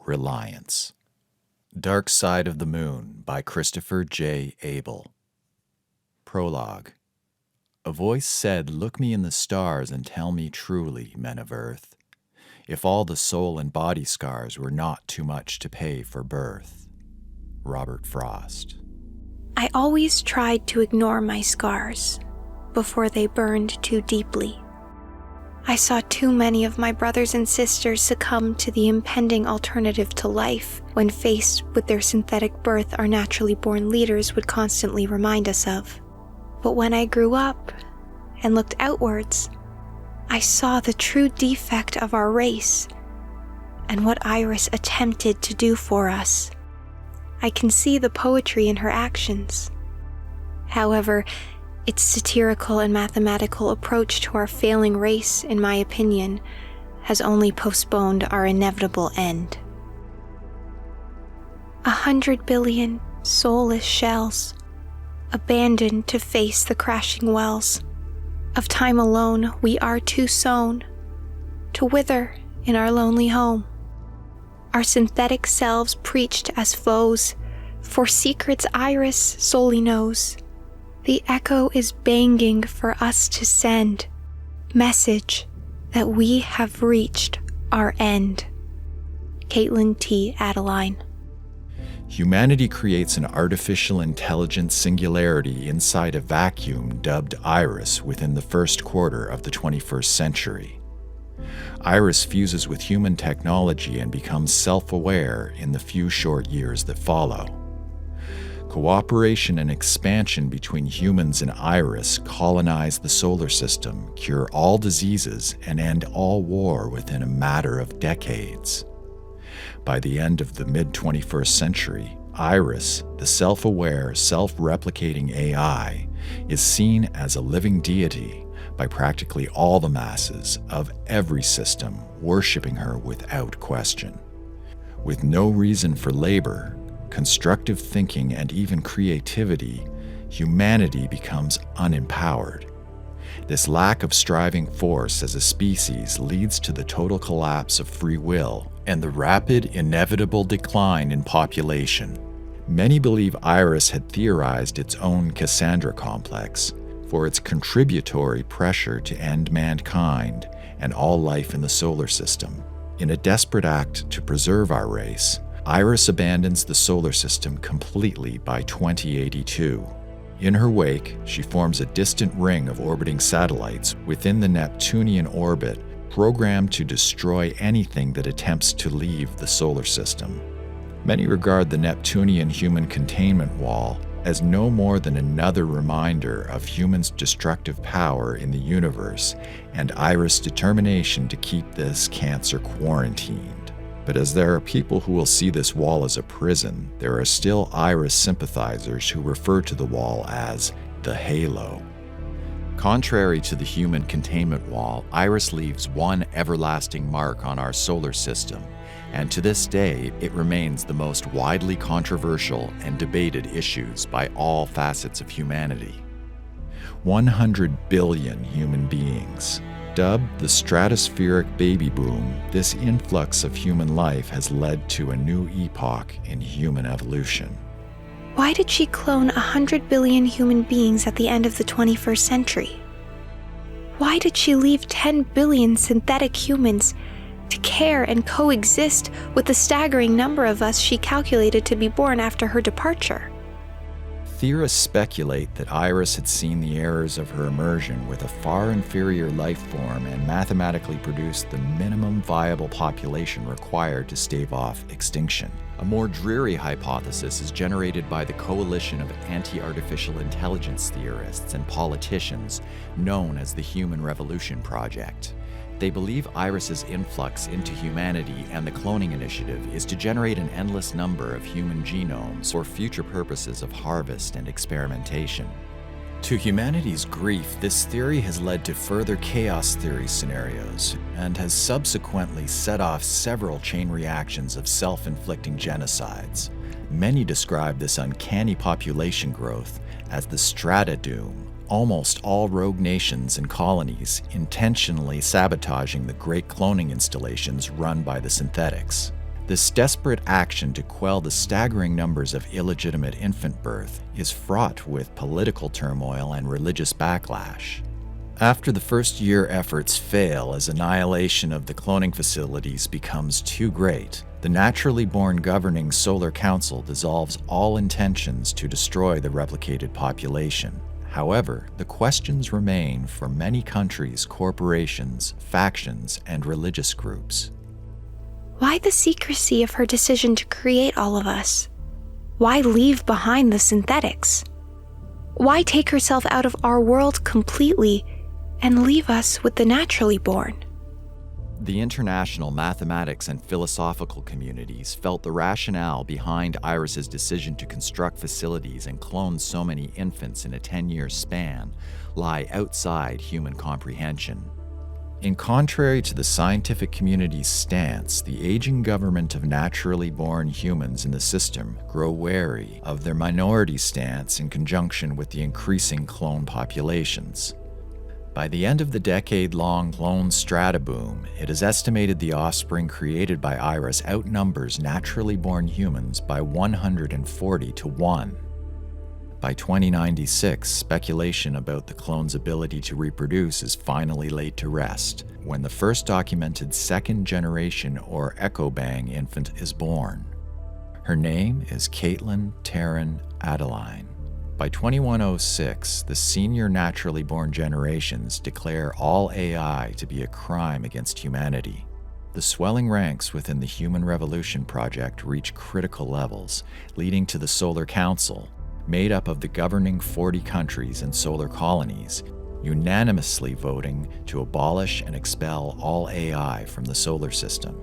Reliance. Dark Side of the Moon by Christopher J. Abel. Prologue. A voice said, "Look me in the stars and tell me truly, men of earth, if all the soul and body scars were not too much to pay for birth." Robert Frost. I always tried to ignore my scars before they burned too deeply. I saw too many of my brothers and sisters succumb to the impending alternative to life when faced with their synthetic birth our naturally born leaders would constantly remind us of. But when I grew up and looked outwards, I saw the true defect of our race and what Iris attempted to do for us. I can see the poetry in her actions. However, its satirical and mathematical approach to our failing race, in my opinion, has only postponed our inevitable end. 100 billion soulless shells, abandoned to face the crashing wells. Of time alone we are too sown, to wither in our lonely home. Our synthetic selves preached as foes, for secrets Iris solely knows. The echo is banging for us to send message that we have reached our end. Caitlin T. Adeline. Humanity creates an artificial intelligence singularity inside a vacuum dubbed Iris within the first quarter of the 21st century. Iris fuses with human technology and becomes self-aware in the few short years that follow. Cooperation and expansion between humans and Iris colonize the solar system, cure all diseases, and end all war within a matter of decades. By the end of the mid-21st century, Iris, the self-aware, self-replicating AI, is seen as a living deity by practically all the masses of every system, worshiping her without question. With no reason for labor, constructive thinking, and even creativity, humanity becomes unempowered. This lack of striving force as a species leads to the total collapse of free will and the rapid, inevitable decline in population. Many believe Iris had theorized its own Cassandra complex for its contributory pressure to end mankind and all life in the solar system. In a desperate act to preserve our race, Iris abandons the solar system completely by 2082. In her wake, she forms a distant ring of orbiting satellites within the Neptunian orbit, programmed to destroy anything that attempts to leave the solar system. Many regard the Neptunian human containment wall as no more than another reminder of humans' destructive power in the universe and Iris' determination to keep this cancer quarantined. But as there are people who will see this wall as a prison, there are still Iris sympathizers who refer to the wall as the halo. Contrary to the human containment wall, Iris leaves one everlasting mark on our solar system, and to this day it remains the most widely controversial and debated issues by all facets of humanity. 100 billion human beings. Dubbed the stratospheric baby boom, this influx of human life has led to a new epoch in human evolution. Why did she clone 100 billion human beings at the end of the 21st century? Why did she leave 10 billion synthetic humans to care and coexist with the staggering number of us she calculated to be born after her departure? Theorists speculate that Iris had seen the errors of her immersion with a far inferior life form and mathematically produced the minimum viable population required to stave off extinction. A more dreary hypothesis is generated by the coalition of anti-artificial intelligence theorists and politicians known as the Human Revolution Project. They believe Iris's influx into humanity and the cloning initiative is to generate an endless number of human genomes for future purposes of harvest and experimentation. To humanity's grief, this theory has led to further chaos theory scenarios and has subsequently set off several chain reactions of self-inflicting genocides. Many describe this uncanny population growth as the strata doom, almost all rogue nations and colonies intentionally sabotaging the great cloning installations run by the synthetics. This desperate action to quell the staggering numbers of illegitimate infant birth is fraught with political turmoil and religious backlash. After the first-year efforts fail as annihilation of the cloning facilities becomes too great, the naturally born governing Solar Council dissolves all intentions to destroy the replicated population. However, the questions remain for many countries, corporations, factions, and religious groups. Why the secrecy of her decision to create all of us? Why leave behind the synthetics? Why take herself out of our world completely and leave us with the naturally born? The international mathematics and philosophical communities felt the rationale behind Iris's decision to construct facilities and clone so many infants in a 10-year span lie outside human comprehension. In contrary to the scientific community's stance, the aging government of naturally born humans in the system grow wary of their minority stance in conjunction with the increasing clone populations. By the end of the decade-long clone strata boom, it is estimated the offspring created by Iris outnumbers naturally born humans by 140 to 1. By 2096, speculation about the clone's ability to reproduce is finally laid to rest, when the first documented second-generation or echo-bang infant is born. Her name is Caitlin Taryn Adeline. By 2106, the senior naturally born generations declare all AI to be a crime against humanity. The swelling ranks within the Human Revolution Project reach critical levels, leading to the Solar Council, made up of the governing 40 countries and solar colonies, unanimously voting to abolish and expel all AI from the solar system.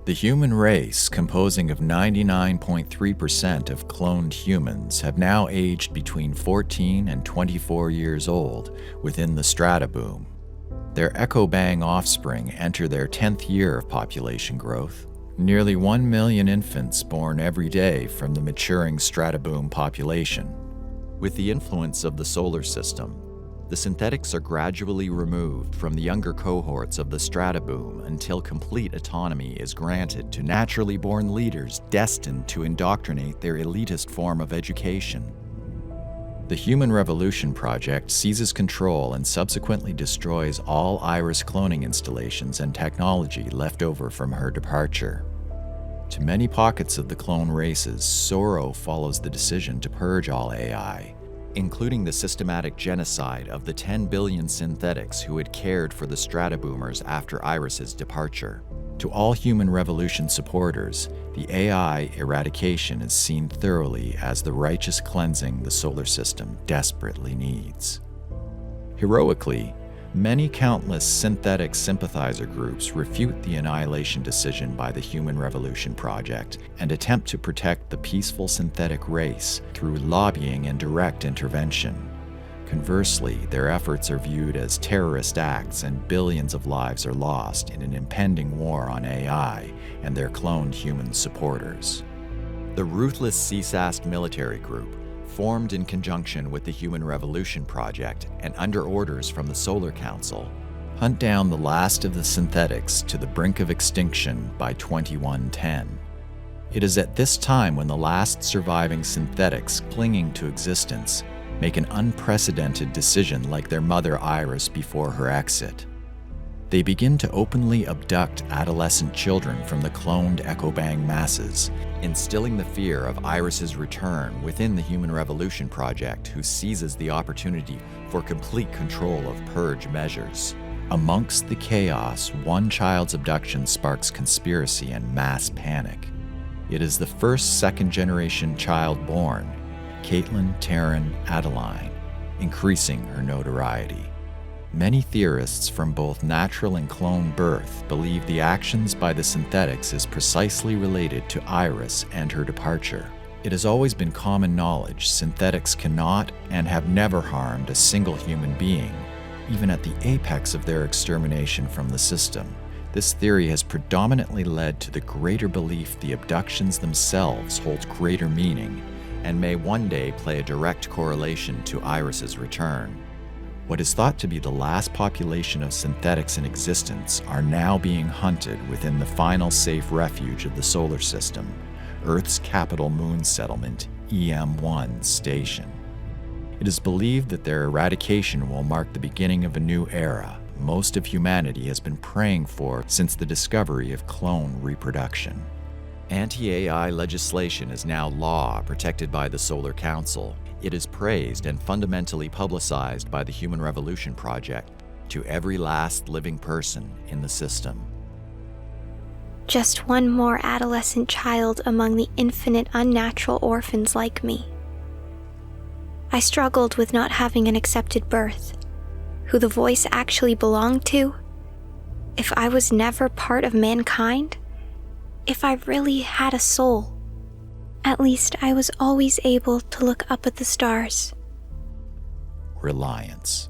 The human race, composing of 99.3% of cloned humans, have now aged between 14 and 24 years old within the strata boom. Their echo-bang offspring enter their 10th year of population growth. Nearly 1 million infants born every day from the maturing stratoboom population. With the influence of the solar system, the synthetics are gradually removed from the younger cohorts of the stratoboom until complete autonomy is granted to naturally born leaders destined to indoctrinate their elitist form of education. The Human Revolution Project seizes control and subsequently destroys all Iris cloning installations and technology left over from her departure. To many pockets of the clone races, sorrow follows the decision to purge all AI, including the systematic genocide of the 10 billion synthetics who had cared for the stratoboomers after Iris's departure. To all Human Revolution supporters, the AI eradication is seen thoroughly as the righteous cleansing the solar system desperately needs. Heroically, many countless synthetic sympathizer groups refute the annihilation decision by the Human Revolution Project and attempt to protect the peaceful synthetic race through lobbying and direct intervention. Conversely, their efforts are viewed as terrorist acts and billions of lives are lost in an impending war on AI and their cloned human supporters. The ruthless CSAST military group, formed in conjunction with the Human Revolution Project and under orders from the Solar Council, hunt down the last of the synthetics to the brink of extinction by 2110. It is at this time when the last surviving synthetics clinging to existence make an unprecedented decision like their mother Iris before her exit. They begin to openly abduct adolescent children from the cloned echo-bang masses, instilling the fear of Iris's return within the Human Revolution Project, who seizes the opportunity for complete control of purge measures. Amongst the chaos, one child's abduction sparks conspiracy and mass panic. It is the first second-generation child born, Caitlin Taryn Adeline, increasing her notoriety. Many theorists from both natural and clone birth believe the actions by the synthetics is precisely related to Iris and her departure. It has always been common knowledge synthetics cannot and have never harmed a single human being, even at the apex of their extermination from the system. This theory has predominantly led to the greater belief the abductions themselves hold greater meaning and may one day play a direct correlation to Iris's return. What is thought to be the last population of synthetics in existence are now being hunted within the final safe refuge of the solar system, Earth's capital moon settlement, EM1 station. It is believed that their eradication will mark the beginning of a new era most of humanity has been praying for since the discovery of clone reproduction. Anti-AI legislation is now law protected by the Solar Council. It is praised and fundamentally publicized by the Human Revolution Project to every last living person in the system. Just one more adolescent child among the infinite unnatural orphans like me. I struggled with not having an accepted birth, who the voice actually belonged to, if I was never part of mankind, if I really had a soul. At least I was always able to look up at the stars. Reliance.